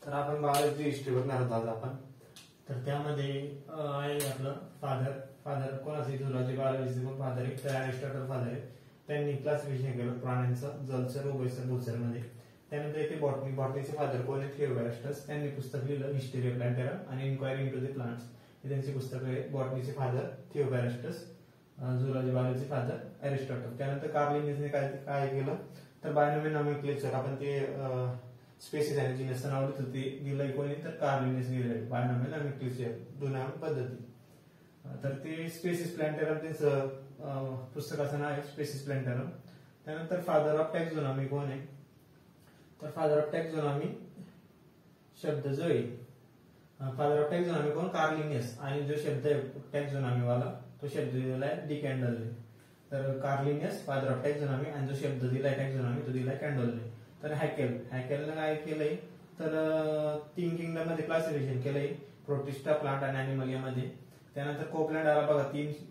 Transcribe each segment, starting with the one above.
तर आपण biology history बघणार आहोत आज आपण. तर त्यामध्ये आहे आपलं फादर कोणाचे झुलॉजी बायोलॉजी कोण फादर आहे तर अरिस्टॉटल फादर आहे. त्यांनी क्लासिफिकेशन केलं प्राण्यांचं जलचर उभयचर भूचर मध्ये. त्यानंतर इथे बॉटनीचे फादर कोण आहे थिओबॅरिस्टस. त्यांनी पुस्तक लिहिलं हिस्टरी ऑफ प्लांटेरा आणि इन्क्वायरी इनटू द प्लांट्स. हे त्यांची पुस्तक आहे. बॉटनीचे father Theophrastus, zoology biology father Aristotle. त्यानंतर कार्ल लिन्नेसने काय केलं तर बायोनॉमी नॉमेनक्लेचर आपण ते स्पेसिस आणि जीनसचं नाव लिहितो ते दिलंय कोणी तर कार्ल लिन्नेस दिलंय बायोनॉमी नॉमेनक्लेचर दोन पद्धती. तर ते स्पेसिस प्लांटेरम त्यांचं पुस्तकाचं नाव आहे स्पेसिस प्लांटेरम. त्यानंतर फादर ऑफ टॅक्झोनॉमी कोण आहे तर फादर ऑफ टॅक्झोनॉमी शब्द जो आहे फादर ऑफ टॅक्झोनॉमी कोण कार्ल लिन्नेस आणि जो शब्द आहे टॅक्झोनॉमी वाला तो शब्द दिलाय डी कॅन्डलने. तर कार्ल लिन्नेस फादर ऑफ टॅक्झोनॉमी आणि जो शब्द दिलाय टॅक्झोनॉमी तो दिलाय कॅन्डलने. तर हॅकेलने काय केलंय तर 3 किंगडम मध्ये क्लासिफिकेशन केलंय प्रोटिस्टा प्लांट आणि अॅनिमल मध्ये. त्यानंतर कोपलँड आला बघा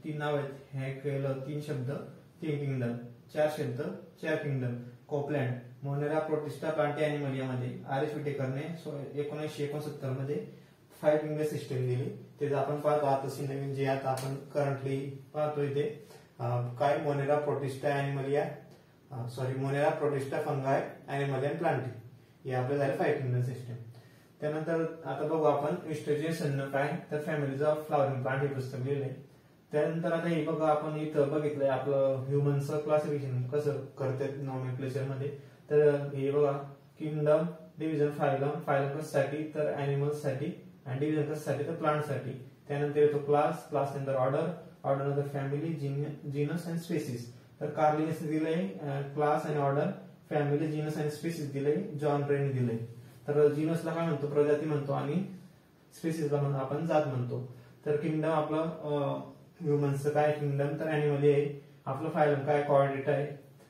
तीन नाव आहेत. हॅकेल 3 शब्द 3 किंगडम 4 शब्द 4 kingdom. Copeland Monera protista plant animal मध्ये आर.एच. विटेकरने 1969 मध्ये 5 किंगडम सिस्टम दिली. ते आपण पाहतो आता नवीन जे आता आपण करंटली पाहतोय ते काय Monera Protista Animalia Monera Protista Fungi Animalia Plantae हे आपलं झालं 5 किंगडम सिस्टम. त्यानंतर आता बघू आपण विस्टोजियन काय तर फॅमिलीज ऑफ फ्लॉवरिंग प्लांट हे पुस्तक लिहिलंय. त्यानंतर आता हे बघा आपण इथं बघितलंय आपलं ह्युमनचं क्लासिफिकेशन कसं करतात नॉमेनक्लेचर मध्ये. तर हे बघा किंगडम डिव्हिजन फायलम कशासाठी तर अॅनिमल्स साठी आणि डिव्हिजन कशासाठी तर प्लांट साठी. त्यानंतर येतो क्लास नंतर ऑर्डर नंतर फॅमिली जीनस अँड स्पेसिस. तर कार्ल लिन्नेसने दिलंय क्लास आणि ऑर्डर, फॅमिली जीनस आणि स्पेसिस दिलंय जॉन रेने दिलंय. तर जीनसला काय म्हणतो प्रजाती म्हणतो आणि स्पेसिसला म्हणून आपण जात म्हणतो. तर किंगडम आपलं ह्युमन्सचं काय किंगडम तर अॅनिमल आहे. आपलं फायलम काय कॉर्डेट आहे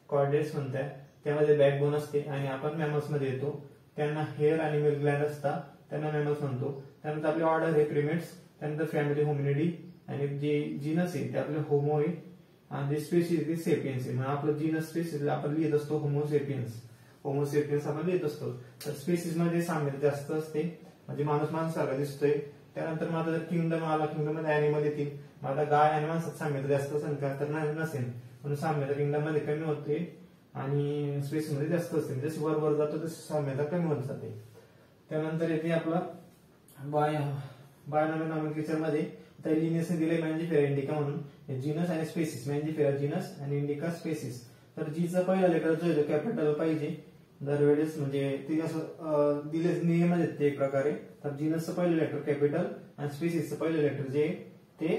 कॉर्डेट्स म्हणतात त्यामध्ये बॅकबोन असते आणि आपण मॅमल्स मध्ये येतो. त्यांना हेअर आणि मिल्क ग्लँड असतात त्यांना मॅमल्स म्हणतो. त्यानंतर आपले ऑर्डर हे प्रिमेट्स. त्यानंतर फॅमिली होमिनिडी आणि जे जीनस आहे ते आपले होमो आहे आणि जे स्पेसिस ते सेपियन्स आहे. म्हणजे आपलं जीनस स्पेसिस आपण लिहित असतो होमोसेपियन्स आपण लिहित असतो. तर स्पेसिस मध्ये साम्यता जास्त असते म्हणजे माणूस माणसाला दिसतोय. त्यानंतर माझा जर किंगडम आला किंगडम मध्ये अॅनिमल येतील माझा गाय आणि माणसात साम्यता जास्त असेल का तर नसेल म्हणून साम्यता किंगडम मध्ये कमी होते आणि स्पेस मध्ये जास्त असते. जसे वर जातो तशी साम्यता कमी होत जाते. त्यानंतर येते आपला बायोनॉमी नॉमेनक्लेचर मध्ये लिन्नेसने दिले मॅन्जिफेरा इंडिका म्हणून जीनस आणि स्पेसिस मॅन्जिफेरा जीनस आणि इंडिका स्पेसिस. तर जीचा पहिला लेटर जो आहे कॅपिटल पाहिजे दरवेळेस म्हणजे ते असं दिले नियम आहेत ते एक प्रकारे. तर जीनसचं पहिलं लेटर कॅपिटल आणि स्पेसिसचं पहिलं लेटर जे ते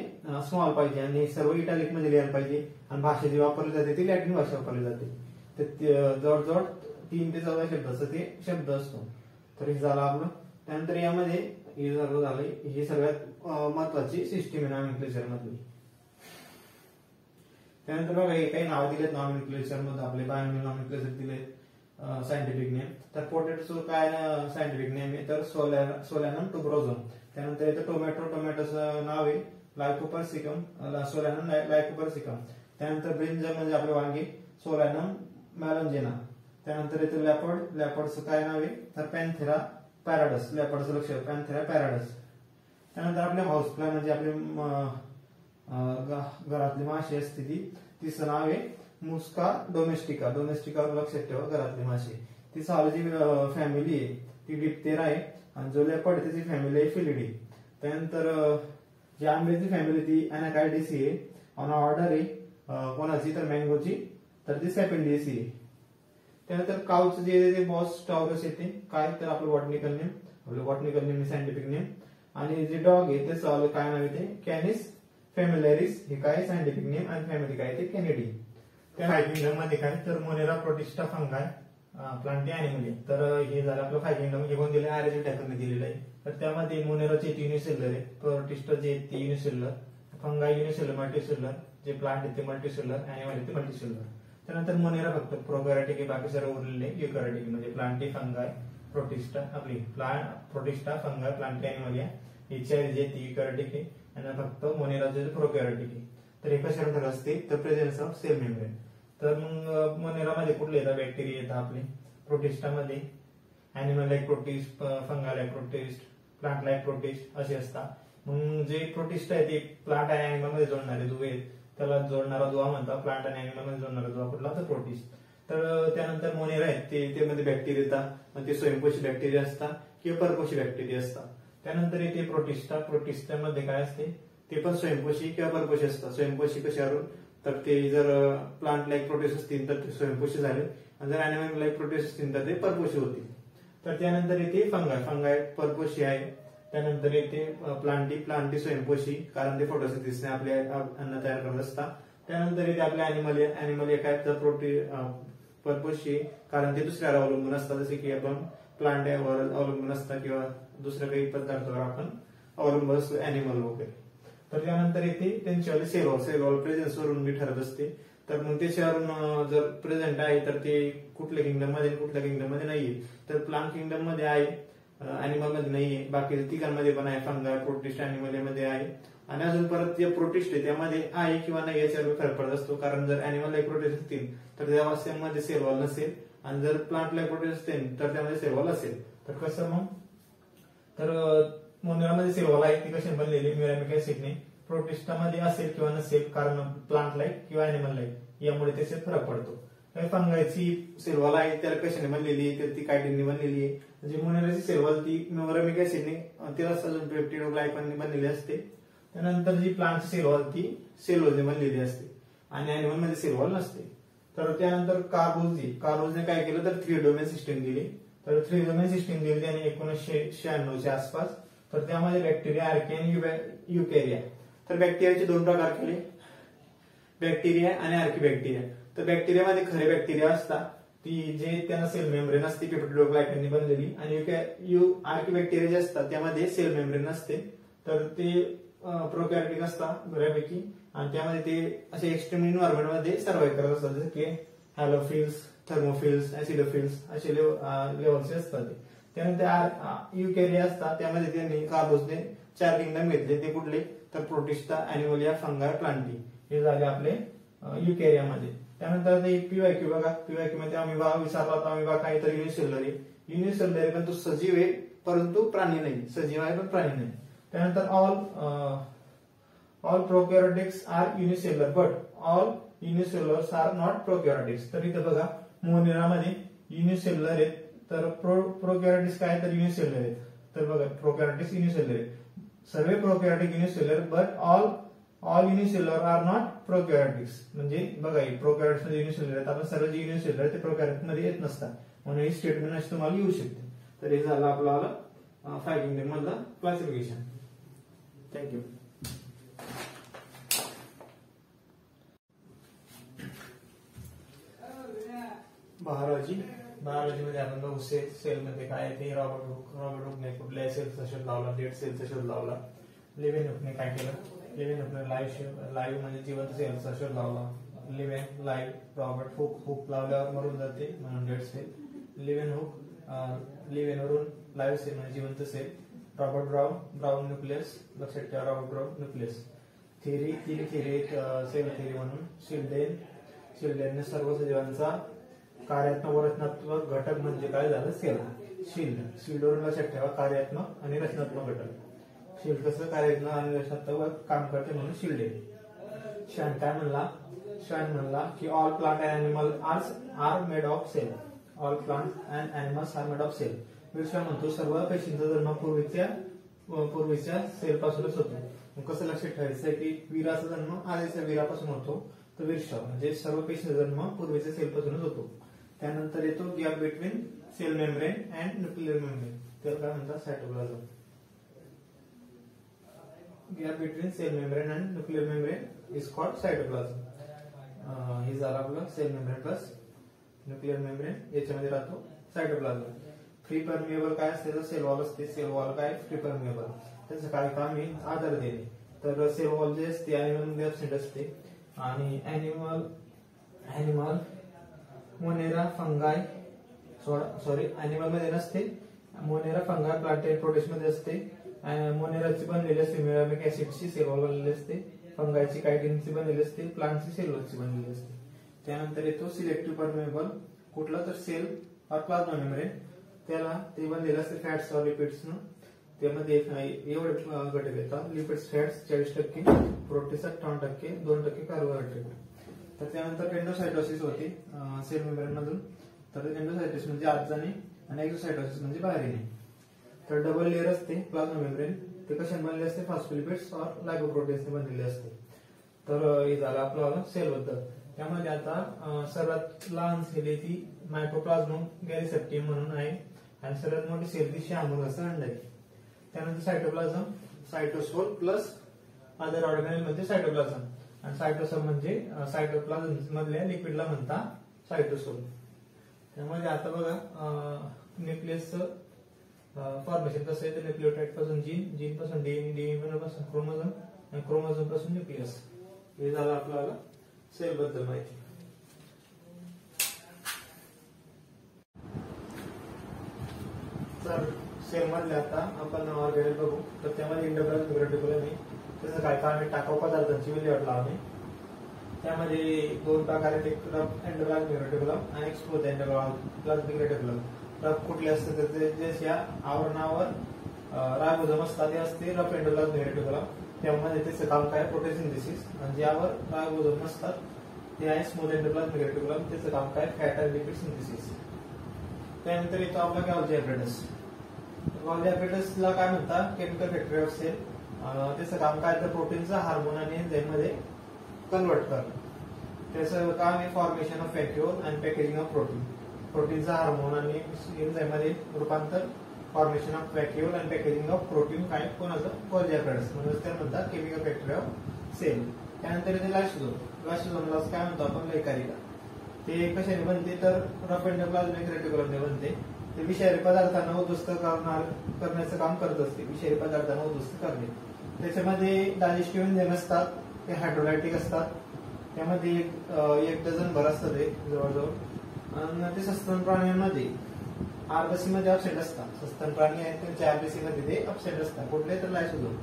स्मॉल पाहिजे आणि सर्व इटालिक मध्ये लिहायला पाहिजे. आणि भाषा जी वापरली जाते ती लॅटिन भाषा वापरली जाते. तर जवळजवळ 3 ते 14 शब्दाचा ते शब्द असतो. तर हे झालं आपलं. त्यानंतर यामध्ये हे झालंय ही सगळ्यात महत्वाची सिस्टीम आहे नॉमेनक्लेचर मधली. त्यानंतर बघा हे काही नाव दिलेत नॉमेनक्लेचर मध्ये आपले बायोनॉमी नॉमेनक्लेचर दिलेत सायंटिफिक नेम. तर पोटॅटोचं काय सायंटिफिक नेम आहे तर सोलॅनम टुबरोझम. त्यानंतर येतं टोमॅटोचं नाव आहे लायकोपर्सिकम सोलॅनम लायकोपर्सिकम. त्यानंतर ब्रिंजल म्हणजे आपले वांगे सोलॅनम मॅलंजेना. त्यानंतर येतं लॅपर्डचं काय नाव आहे तर पॅन्थेरा पॅराडस. लॅपर्डचं लक्ष पॅन्थेरा पॅराडस. त्यानंतर आपले हाऊस फ्लाय म्हणजे आपले घरातली माशी असते तिचं नाव आहे मुस्का डोमेस्टिका लक्षात ठेवा घरातली माशी. ती सावजी फॅमिली आहे ती डिप्तेरा आहे आणि जो लेपर्ड त्याची फॅमिली आहे फिलिडी. त्यानंतर जी आंब्याची फॅमिली ती अॅनाकार्डिसी आहे आणि ऑर्डर आहे कोणाची तर मँगोची तर ती सॅपेंडिसी आहे. त्यानंतर काउचं जे बॉस टॉरस येते काय तर आपलं बॉटनिकल नेम सायंटिफिक नेम. आणि जे डॉग आहे त्याचं काय नाव येते कॅनिस फॅमिलॅरिस हे काय सायंटिफिक नेम आणि फॅमिली काय ते कॅनेडी. त्या 5 किंगडम मध्ये काय तर मोनेरा प्रोटिस्टा फंगाय प्लांटी अॅनिमल. तर हे झालं आपलं 5 किंगडम हे कोण दिले आर.एच. विटेकरने दिलेलं आहे. तर त्यामध्ये मोनेराचे युनिसेल्युलर आहे प्रोटिस्टा जे ते युनिसेल्युलर फंगाय युनिसेल्युलर मल्टीसेल्युलर जे प्लांट आहे ते मल्टीसेल्युलर अॅनिमल ते मल्टीसेल्युलर. त्यानंतर मोनेरा फक्त प्रोकॅरियोटिक आहे बाकी सर्व उरलेले युकॅरियोटिक म्हणजे प्लांटी फंगाय प्रोटिस्टा आपली प्रोटिस्टा फंगाय प्लांटी अॅनिमलिया हे 4 जे ती युकॅरियोटिक आहे आणि फक्त मोनेरा जे प्रोकॅरियोटिक आहे. तर हे कशानंतर असते तर प्रेझेन्स ऑफ सेल मेम्ब्रेन. तर मग मोनेरा मध्ये कुठले येतात बॅक्टेरिया येतात आपले प्रोटिस्टा मध्ये animal like protist, fungal like protist, plant like protist असे असतात. मग जे प्रोटिस्ट आहे ते प्लांट आणि अॅनिमल मध्ये जोडणारे दुवे त्याला जोडणारा दुवा म्हणतात. प्लांट आणि अॅनिमल मध्ये जोडणारा दुवा कुठला तर प्रोटिस्ट. तर त्यानंतर मोनेरा आहेत ते मध्ये बॅक्टेरिया येतात. मग ते स्वयंपोषी बॅक्टेरिया असतात किंवा परपोषी बॅक्टेरिया असतात. त्यानंतर येते प्रोटिस्टा. प्रोटिस्टा मध्ये काय असते ते पण स्वयंपोषी किंवा परपोषी असतात. स्वयंपोषी कशावरून तर ते जर प्लांट लाईक प्रोटिस्ट असतील तर ते स्वयंपोषी झाले आणि जर अॅनिमल लाईक प्रोटिस्ट असतील तर ते परपोषी होतील. तर त्यानंतर येते फंगाय. फंगाय परपोषी आहे. त्यानंतर येते प्लांटी स्वयंपोषी कारण ते फोटोसिंथेसिसने आपले अन्न तयार करत असतात. त्यानंतर येते आपले अॅनिमल एक आहे तर परपोषी कारण ते दुसऱ्यावर अवलंबून असतात. जसे की आपण प्लांटवर अवलंबून असतात किंवा दुसऱ्या काही पदार्थावर आपण अवलंबून असतो अॅनिमल वगैरे. तर त्यानंतर येते त्यांच्यावाले सेल वॉल प्रेझेन्स वरून मी ठरत असते. तर मग त्याच्यावरून जर प्रेझेंट आहे तर ते कुठल्या किंगडम मध्ये कुठल्या किंगडम मध्ये नाहीये. तर प्लांट किंगडम मध्ये आहे, अॅनिमल मध्ये नाहीये. बाकी तिघांमध्ये पण आहे, फंगाय, प्रोटिस्ट, अॅनिमल मध्ये आहे. आणि अजून परत जे प्रोटिस्ट आहे त्यामध्ये आहे किंवा नाही याच्यावर फरक पडत असतो. कारण जर अॅनिमल लाईक प्रोटिस्ट असतील तर त्यामध्ये सेल वॉल नसेल आणि जर प्लांट लाईक प्रोटिस्ट असतील तर त्यामध्ये सेल वॉल असेल. तर कसं मग तर मोनेरामध्ये सेल वॉल आहे ती कशी बनलेली म्युरॅमिक ऍसिडने. प्रोटिस्टामध्ये असेल किंवा नसेल कारण प्लांट लाईक किंवा अॅनिमल लाईक यामुळे त्याच्यात फरक पडतो. फंगायची सेल वॉल आहे त्याला कशाने बनलेली तर ती कायटिनने बनलेली आहे. म्हणजे मोनेराची सेल वॉल ती म्युरॅमिक ऍसिडने तिला सजून पेप्टिडोग्लायकॉनने बनलेली असते. त्यानंतर जी प्लांटची सेल वॉल ती सेल्युलोजने बनलेली असते आणि अॅनिमल मध्ये सेल वॉल नसते. तर त्यानंतर कार्बोजने काय केलं तर 3 डोमेन सिस्टीम दिली. तर 3 डोमेन सिस्टीम दिली त्याने 1996 च्या आसपास. तर त्यामध्ये बॅक्टेरिया, आर्की आणि युकॅरिया. तर बॅक्टेरियाचे 2 प्रकार केले, बॅक्टेरिया आणि आर्की बॅक्टेरिया. तर बॅक्टेरियामध्ये खरे बॅक्टेरिया असतात ती जे त्यांना सेल मेम्ब्रेन असते पेप्टिडोग्लायकॉनने बनलेली. आणि आर्की बॅक्टेरिया जे असतात त्यामध्ये सेल मेम्ब्रेन नसते. तर ते प्रोकॅरियोटिक असतात बऱ्यापैकी आणि त्यामध्ये ते असे एक्स्ट्रीम एन्व्हायरमेंट मध्ये सर्व्हाइव्ह करत असतात. जसे की हॅलोफिल्स, थर्मोफिल्स, ऍसिडोफिल्स असे लेवलचे असतात. त्यानंतर युकॅरिया असतात त्यामध्ये त्यांनी कार्बोजने 4 किंगडम घेतले. ते कुठले तर प्रोटिस्टा, अॅनिमलिया, फंगाय, प्लांटी हे झाले आपले युकॅरियामध्ये. त्यानंतर ते पीवायक्यू बघा. पीवायक्यू मध्ये अमिबा विचारला होता. अमिबा काय तर युनिसेल्युलर आहे पण तो सजीव आहे परंतु प्राणी नाही. सजीव आहे पण प्राणी नाही. त्यानंतर all prokaryotics are unicellular but all unicellulars are not prokaryotics. तर इथं बघा मोनेरामध्ये युनिसेल्युलर आहेत तर प्रोकॅरियोटिक्स काय तर युनिसेल्युलर आहेत. तर बघा प्रोकॅरियोटिक्स युनिसेल्युलर आहेत. सर्व prokaryotic unicellular but all unicellular are not prokaryotics. म्हणजे बघा प्रोकॅरियोटिक्स मध्ये युनिसेल्युलर आहेत. आपण सर्व जे युनिसेल्युलर आहेत ते प्रोकॅरियोटिक मध्ये येत नसतात. म्हणून ही स्टेटमेंट अशी तुम्हाला येऊ शकते. तर हे झालं आपल्याला 5 किंगडम मधलं क्लासिफिकेशन. थँक्यू. बायोलॉजी मध्ये आपण बघू सेल मध्ये काय ते रॉबर्ट हुकने कुठल्या सेलचा शोध लावला, डेड सेलचा शोध लावला. लेव्हेनहुकने काय केलं, लेव्हेनहुकने लाईव्ह म्हणजे जिवंत सेलचा शोध लावला. लाईव्ह रॉबर्ट हुक लावल्यावर मरून जाते म्हणून डेड सेल. लिव्हेनवरून लाईव्ह सेल म्हणजे जिवंत सेल. रॉबर्ट ब्राउन न्यूक्लियस लक्षात ठेवा. Robert Brown nucleus theory cell theory म्हणून शिल्डेनने सर्व सजीवांचा कार्यात्मक व रचनात्मक घटक म्हणजे काय झालं सेल. शिल्डवरून लक्षात ठेवा कार्यात्मक आणि रचनात्मक घटक. शिल्ड कसं कार्यात्मक आणि रचनात्मक काम करते म्हणून शिल्डेन. शान म्हणला की all plant and animal are made of cell. All plant and animals are made of cell. Virchow म्हणतो सर्व पेशींचा जन्म पूर्वीच्या सेल पासूनच होतो. कसं लक्षात ठेवायचं की वीराचा जन्म आधीच्या वीरापासून होतो. तर विरशा म्हणजे सर्व पेशींचा जन्म पूर्वीच्या सेल पासूनच होतो. त्यानंतर येतो gap between cell membrane and nuclear membrane. त्याला काय म्हणतात cytoplasm. Gap between cell membrane and nuclear membrane is called cytoplasm. हे झालं आपलं cell membrane plus nuclear membrane. याच्यामध्ये राहतो सायटोप्लाझम. फ्री परमिएबल काय असते तर सेल वॉल असते. सेल वॉल काय फ्री परमिएबल. त्याचं काय काम आहे आधार देणे. तर सेल वॉल जे असते अॅनिमल मध्ये ऍबसेंट असते आणि अॅनिमल मोनेरा फंगाय अॅनिमल मध्ये नसते. मोनेरा फंगाय प्लांट प्रोटिस्ट मध्ये असते. मोनेराची बनलेली असते म्युरॅमिक ऍसिडची सेल वॉल बनलेली असते. फंगायची कायटिनची बनलेली असते. प्लांटची सेल्युलोजची बनलेली असते. त्यानंतर येतो सिलेक्टिव्ह परमिएबल कुठला तर सेल और प्लाझ्मा मेम्ब्रेन. त्याला ते बनलेलं असते फॅट्स और लिपिड्सनं. त्यामध्ये एवढे घटक येतात: लिपिड्स, फॅट्स 40%, प्रोटीन्स 58%, 2% कार्बोहायड्रेट. तर त्यानंतर एंडोसायटोसिस होते सेल मेम्ब्रेन मधून. तर एंडोसायटोसिस म्हणजे आत जाणे आणि एक्झोसायटोसिस म्हणजे बाहेर येणे. तर डबल लेअर असते प्लाझ्मा मेम्ब्रेन. ते कशाने बनलेले असते? फॉस्फोलिपिड्स और लायकोप्रोटीन्सने बनलेले असते. तर हे झालं आपलं सेल बद्दल. त्यामध्ये आता सर्वात लहान सेल आहे ती मायक्रोप्लाझ्मम गॅरिसेप्टियम म्हणून आहे आणि सर्वात मोठी सेल ती शामोगाचं अंड आहे. त्यानंतर सायटोप्लाझम, सायटोसोल प्लस अदर ऑर्गॅनिल म्हणजे सायटोप्लाझम. आणि सायटोसोल म्हणजे सायटोप्लाझम मधल्या लिपिडला म्हणता सायटोसोल. त्यामध्ये आता बघा न्यूक्लियसचं फॉर्मेशन कसं आहे. तर न्यूक्लियोटाइड पासून जीन, जीन पासून डीएनए, डीएनए पासून क्रोमोझोम आणि क्रोमोझोम पासून न्यूक्लियस. हे झालं आपल्याला सेल बद्दल माहिती. तर सेल मधले आता आपण ऑर्गॅनिल बघू. तर त्यामध्ये इंडोप्लाझमिक रेटिक्युलम आहे. त्याचं काय काम आहे? टाकाऊ पदार्थांची विल्हेवाट लावणे. त्यामध्ये दोन प्रकार आहेत: एक रफ एंडोप्लाझमिक रेटिक्युलम आणि एक स्मूथ एंडोप्लाझमिक रेटिक्युलम. रफ कुठले असते? तर ते ज्या आवरणावर रायबोझोम असतात ते असते रफ एंडोप्लाझमिक रेटिक्युलम. त्यामध्ये त्याचं काम काय? Protein synthesis. आणि ज्यावर रायबोझोम नसतात ते आहे स्मूथ एंडोप्लाझमिक रेटिक्युलम. त्याचं काम काय? फॅट आणि लिपिड सिंथेसिस. त्यानंतर येतो आपला गॉल्गी ॲपरेटस. गॉल्गी ॲपरेटसला काय म्हणतात? Chemical factory of cell. त्याचं काम काय? तर प्रोटीनचा हार्मोन आणि एन्झाइम मध्ये कन्वर्ट करणं. त्याचं काम आहे फॉर्मेशन ऑफ व्हॅक्यूल आणि पॅकेजिंग ऑफ प्रोटीन. प्रोटीनचा हार्मोन आणि एन्झाइम मध्ये रूपांतर, फॉर्मेशन ऑफ व्हॅक्यूल आणि पॅकेजिंग ऑफ प्रोटीन काय कोणाचं? गॉल्गी ॲपरेटस म्हणून त्याला म्हणतात केमिकल फॅक्टरी ऑफ सेल. त्यानंतर येते लायसोझोम. लायसोझोमला काय म्हणतो आपण? लैकारिका. ते कशाने बनते? तर रफ एंडोप्लाझमिक रेटिक्युलमने बनते. ते विषारी पदार्थांना उद्ध्वस्त करण्याचं काम करत असते. विषारी पदार्थांना उद्ध्वस्त करणे. त्याच्यामध्ये डायजेस्टिव्ह एन्झाइम असतात. ते हायड्रोलायटिक असतात. त्यामध्ये एक डझन भर असतात ते जवळजवळ. आणि ते सस्तन प्राण्यांमध्ये आरबीसी मध्ये अबसेंट असतात. सस्तन प्राणी आहेत त्यांच्या आरबीसी मध्ये ते अबसेंट असतात. कुठले? तर लायसोझोम.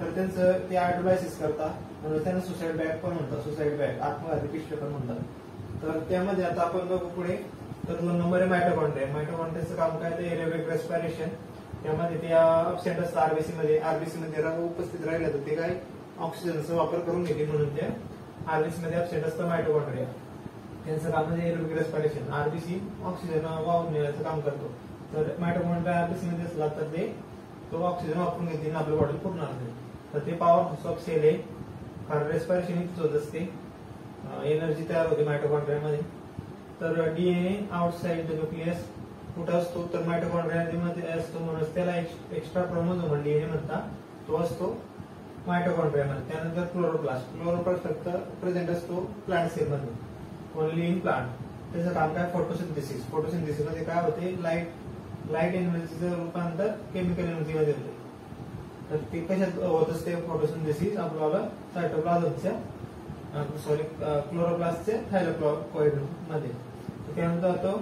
तर त्यांचं ते हायड्रोलायसिस करतात म्हणून त्यांना सुसाइड बॅग पण म्हणतात. सुसाइड बॅग, आत्मघाती पिशव्या पण म्हणतात. तर त्यामध्ये आता आपण बघू पुढे. तर 2 नंबर आहे मायटोकॉन्ड्रिया. मायटोकॉन्ड्रियाचं काम काय? ते एरोबिक रेस्पिरेशन. त्यामध्ये ते अबसेंट असतात आरबीसी मध्ये. आरबीसी मध्ये उपस्थित राहिलं तर ते काय? ऑक्सिजनचा वापर करून घेते म्हणून त्या आरबीसी मध्ये अबसेंट असतं मायटोकॉन्ड्रिया. त्यांचं काम म्हणजे एरोबिक रेस्पिरेशन. आरबीसी ऑक्सिजन वाहून नेण्याचं काम करतो. तर मायटोकॉन्ड्रिया आरबीसी मध्ये असला तर ते तो ऑक्सिजन वापरून घेते आणि आपलं बॉडी पूर्ण असते. तर ते पॉवर हाऊस ऑफ सेल आहे. कारण रेस्पिरेशन इथंच होत असते. एनर्जी तयार होते मायटोकॉन्ड्रियामध्ये. तर डीएनए आउटसाइड द न्यूक्लियस कुठं असतो? तर मायटोकॉन्ड्रियामध्ये असतो म्हणून त्याला एक्स्ट्रा क्रोमोझोम डीएनए म्हणतात. तो असतो मायटोकॉन्ड्रियामध्ये. त्यानंतर क्लोरोप्लास्ट. क्लोरोप्लास्ट फक्त प्रेझेंट असतो प्लांट सेल मध्ये, ओनली इन प्लांट. त्याचं काम काय? फोटोसिंथेसिस. फोटोसिंथेसिस मध्ये काय होते? लाईट एनर्जीचं रूपांतर केमिकल एनर्जी मध्ये होते. तर ते कशात होत असते फोटोसिंथेसिस? आपल्याला सायटोप्लाझमच्या क्लोरोप्लास्टच्या थायलाकोइड मध्ये. त्यानंतर तो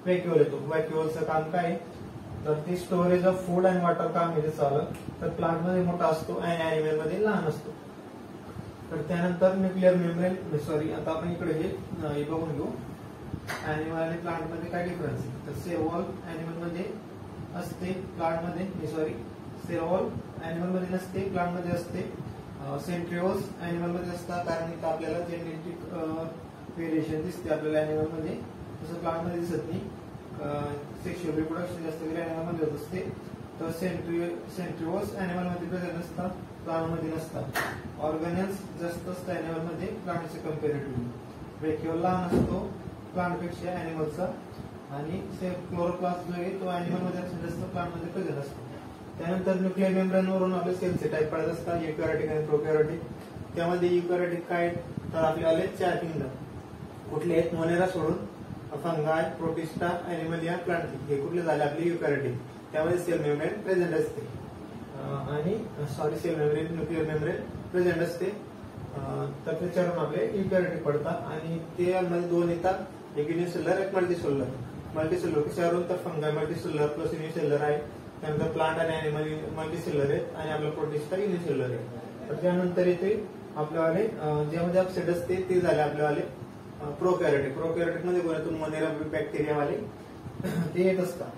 व्हॅक्यूल येतो. व्हॅक्यूलचं काम काय? तर ते storage of food and water काम आहे चालू. तर प्लांट मध्ये मोठा असतो आणि अॅनिमल मध्ये लहान असतो. तर त्यानंतर न्यूक्लिअर मेम्ब्रेन. आता आपण इकडे हे बघून घेऊ. अॅनिमल आणि प्लांट मध्ये काय डिफरन्स आहे? तर सेल वॉल अॅनिमल मध्ये असते, प्लांट मध्ये सेल वॉल अॅनिमल मध्ये नसते, प्लांट मध्ये असते. सेंट्रिओल्स अॅनिमल मध्ये असतात कारण इथं आपल्याला जेनेटिक व्हेरिएशन दिसते आपल्याला अॅनिमल मध्ये, तसं प्लांट मध्ये दिसत नाही. सेक्शुअल रिप्रोडक्शन जास्त करून अॅनिमल मध्ये होत असते. तर सेंट्रिओल्स अॅनिमल मध्ये प्रेझेंट असतात, प्लांट मध्ये नसतात. ऑर्गॅनेल्स जास्त असतात अॅनिमल मध्ये प्लांटचे कम्पॅरेटिव्हली. व्हॅक्यूल लहान असतो प्लांट पेक्षा अॅनिमलचा. आणि क्लोरोप्लास्ट जो आहे तो अॅनिमल मध्ये जास्त प्लांट मध्ये प्रेझेंट असतो. त्यानंतर न्यूक्लिअर मेम्ब्रेन वरून आपले सेलचे टाईप पडत असतात, युकॅरियोटिक आणि प्रोकॅरियोटिक. त्यामध्ये युकॅरियोटिक काय? तर आपल्याला 4 किंगडम कुठले आहेत? मोनेरा सोडून फंगाय, प्रोटिस्टा, अॅनिमलिया, प्लांटी हे कुठले झाले आपले? युकॅरियोटिक. त्यामध्ये सेल मेम्ब्रेन प्रेझेंट असते आणि cell membrane nuclear membrane present असते. तर त्याच्यावरून आपले युकॅरियोटिक पडतात. आणि ते मध्ये 2 येतात, एक युनिसेल्युलर एक मल्टीसेल्युलर. मल्टीसेल्युलर कशावरून? तर फंगाय मल्टीसेल्युलर प्लस युनिसेल्युलर आहे. त्यानंतर प्लांट आणि अॅनिमल मल्टीसेल्युलर आहेत आणि आपला प्रोटिस्टा युनिसेल्युलर आहे. तर त्यानंतर येते आपल्यावाले ज्यामध्ये अपसेट असते ते झाले आपल्यावाले प्रोकॅरियोटिक. प्रोकॅरियोटिक मध्ये कोणातून मोनेरा बॅक्टेरिया वाले ते येत असतात.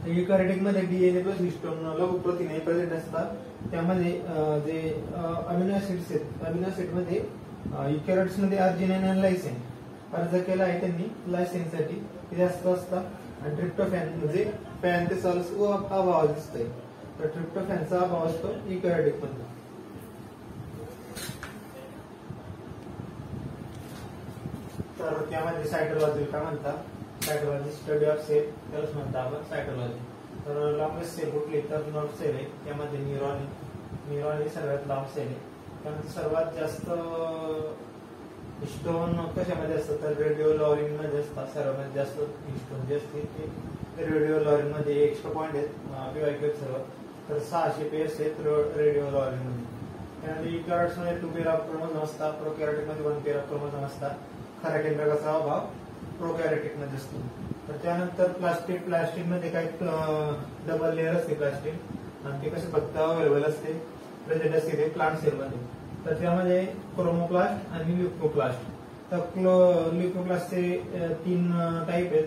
युकॅरियोटिक मध्ये डीएनए प्लस हिस्टोन लघु प्रथिने प्रेझेंट असतात. त्यामध्ये जे अमिनो ऍसिड्स आहेत, अमिनो ऍसिड मध्ये युकॅरियोट्स मध्ये अर्जिनाइन आणि लायसिन अर्ज केला आहे त्यांनी लायसिनसाठी, ते जास्त असतात. आणि ट्रिप्टोफॅन म्हणजे पॅन्थेसॉल्स अभाव दिसतोय, तर ट्रिप्टोफॅनचा अभाव असतो युकॅरियोटिक मध्ये. तर त्यामध्ये सायटोलॉजी काय म्हणतात, सायटोलॉजी स्टडी ऑफ सेल त्यालाच म्हणतात आपण सायटोलॉजी. तर लॉंगेस्ट सेल कुठली, तर नर्व सेल आहे, त्यामध्ये न्यूरॉन ही सर्वात लांब सेल आहे. त्यानंतर सर्वात जास्त हिस्टोन कशामध्ये असतं, तर रेडिओ लॉरिन मध्ये असतात. सर्वात जास्त हिस्टोन जे असते ते रेडिओ लॉरिन मध्ये. एक्स्ट्रा पॉईंट आहेत पीवायक्यू सर्व, तर 600 पेअर्स आहेत रेडिओ लॉरिन मध्ये. त्यानंतर युकॅरियोट्स मध्ये 2 पेअर ऑफ क्रोमोझोम असतात, प्रोकॅरियोटिक मध्ये 1 पेअर ऑफ क्रोमोझोम असतात. खऱ्या केंद्रकाचा अभाव प्रोकॅरियोटिक मध्ये असतो. तर त्यानंतर प्लास्टिक मध्ये काही डबल लेअर असते प्लास्टिक, आणि ते कसे फक्त अवेलेबल असते, प्रेझेंट असते ते प्लांट सेल मध्ये. तर त्यामध्ये क्रोमोप्लास्ट आणि ल्युकोप्लास्ट. तर ल्युकोप्लास्टचे 3 टाईप आहेत,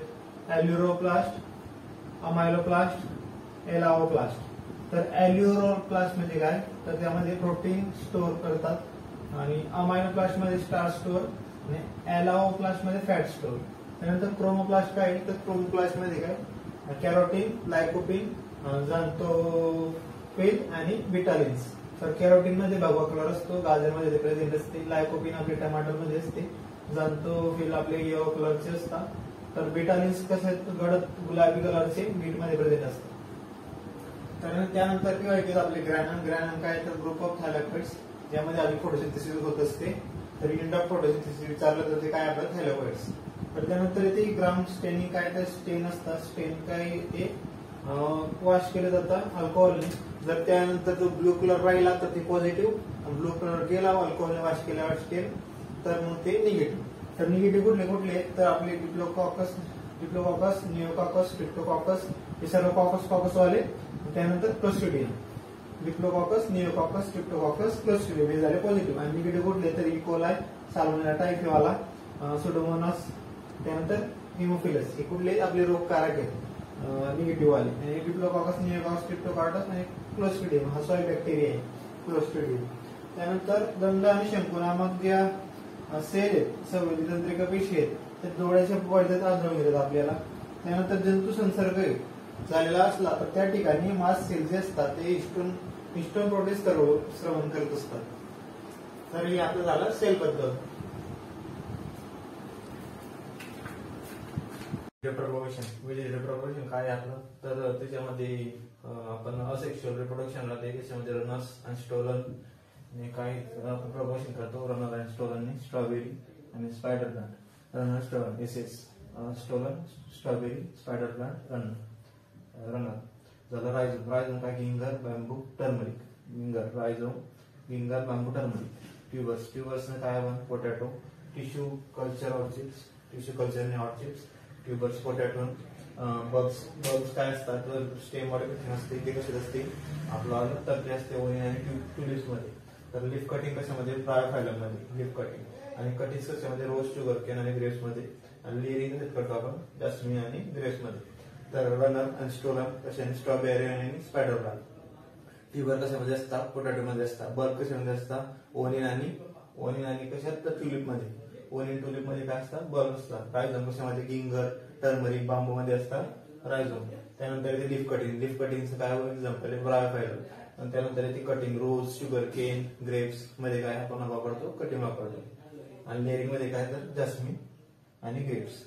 ॲल्युरोप्लास्ट, अमायलोप्लास्ट, एलाओप्लास्ट. तर ॲल्युरोप्लास्ट म्हणजे काय, तर त्यामध्ये प्रोटीन स्टोअर करतात, आणि अमायलोप्लास्ट मध्ये स्टार्च स्टोअर, आणि एलाओप्लास्ट मध्ये फॅट स्टोअर. त्यानंतर क्रोमोप्लास्ट काय, तर क्रोमोप्लास्ट मध्ये काय, कॅरोटीन, लायकोपिन, झॅन्थोफिल आणि बिटालिन्स. तर कॅरोटीन मध्ये भगवा कलर असतो, गाजर मध्ये प्रेझेंट असते, लायकोपिन आपले टमाटर मध्ये असते, झॅन्थोफिल आपले येलो कलरचे असतात. तर बिटालिन्स कसे गडद गुलाबी कलरचे बीट मध्ये प्रेझेंट असतात. तर त्यानंतर किंवा आपले ग्रॅनम काय, तर ग्रुप ऑफ थायलॉइड्स, ज्यामध्ये आधी फोटोसिंथेसिस होत असते. तर इंड ऑफ फोटोसिंथेसिस विचारलं तर ते काय आपलं थायलॉइड्स. तर त्यानंतर येते ग्राउंड स्टेनिंग काय, तर स्टेन असतात. स्टेन काय ते वॉश केलं जातं अल्कोहोलने. जर त्यानंतर जो ब्लू कलर राहिला तर ते पॉझिटिव्ह, ब्लू कलर गेला अल्कोहोलने वॉश केल्यावर स्टेन, तर मग ते निगेटिव्ह. तर निगेटिव्ह कुठले आहेत, तर आपले डिप्लोकॉकस, निओकॉकस, स्ट्रिप्टोकॉकस हे सर्व कॉकस वाले. त्यानंतर क्लोस्ट्रिडियम, डिप्लोकॉकस, निओकॉकस, स्ट्रिप्टोकॉकस, क्लोस्ट्रिडियम हे झाले पॉझिटिव्ह. आणि निगेटिव्ह कुठले, तर इकोलाय, साल्मोनेला टायफीवाला, सुडोमोनास, त्यानंतर हिमोफिलस हे कुठले आपले रोगकारक आहेत निगेटिव्ह वाले. आणि डिप्लोकॉकस, निओकॉकस, स्ट्रिप्टोकॉकस आणि क्लोस्ट्रिडियम हा सॉइल बॅक्टेरिया आहे क्लोस्ट्रिडियम. त्यानंतर दंड आणि शंकू नामक ज्या सेल आहेत, संवेदीतंत्रिका पेशी आहेत, ते डोळ्याच्या पडद्यात आढळून येतात आपल्याला. त्यानंतर जंतू संसर्ग झालेला असला तर त्या ठिकाणी मास सेल जे असतात ते हिस्टोन प्रोटीन स्रवण करत असतात. तर हे आपलं झालं सेल बद्दल. रिप्रोडक्शन काय आपलं, तर त्याच्यामध्ये आपण असेक्शुअल रिप्रोडक्शनला त्याच्यामध्ये रनर्स आणि स्टोलन काही प्रपोशन करतो. रनर आणि स्टोलन, स्ट्रॉबेरी आणि spider plant. Runner, stolon, stolon, strawberry, spider plant, runner झालं. रायझोम काय, ginger, bamboo, turmeric. Rhizome, ginger, bamboo, turmeric. Tubers काय आपण potato. Tissue culture orchids, tissue culture आणि ऑर्चिड्स, ट्यूबर्स, पोटॅटो. बग्स काय असतात, तर स्टेम मॉडिफिकेशन असते, ते कसे असते आपलं तर्फे असते ओनियन आणि ट्युलिप्स मध्ये. तर लिफ कटिंग कशामध्ये, ब्रायोफायलम मध्ये लिफ कटिंग. आणि कटिंग कशामध्ये, रोज, शुगर केन आणि ग्रेप्स मध्ये. आणि लिरिंग करतो आपण जास्मिन आणि ग्रेप्स मध्ये. तर रनर आणि स्टोलन कशाने, स्ट्रॉबेरी आणि स्पायडर प्लांट. ट्यूबर कशामध्ये असतात, पोटॅटो मध्ये असतात. बल्ब कशामध्ये असतात, ओनियन आणि कशात, तर ट्युलिप मध्ये. ओनियन ट्युलिप मध्ये काय असतात, बल्ब असतात. रायझोम कशामध्ये, गिंगर, टर्मरिक, बांबू मध्ये असतात रायझोम. त्यानंतर येते लिफ कटिंगचं काय एक्झाम्पल आहे, ब्रायोफायलम. आणि त्यानंतर येते कटिंग, रोज, शुगर केन, ग्रेप्स मध्ये काय आपण वापरतो, कटिंग वापरतो. आणि लेअरिंग मध्ये काय, तर जास्मिन आणि ग्रेप्स.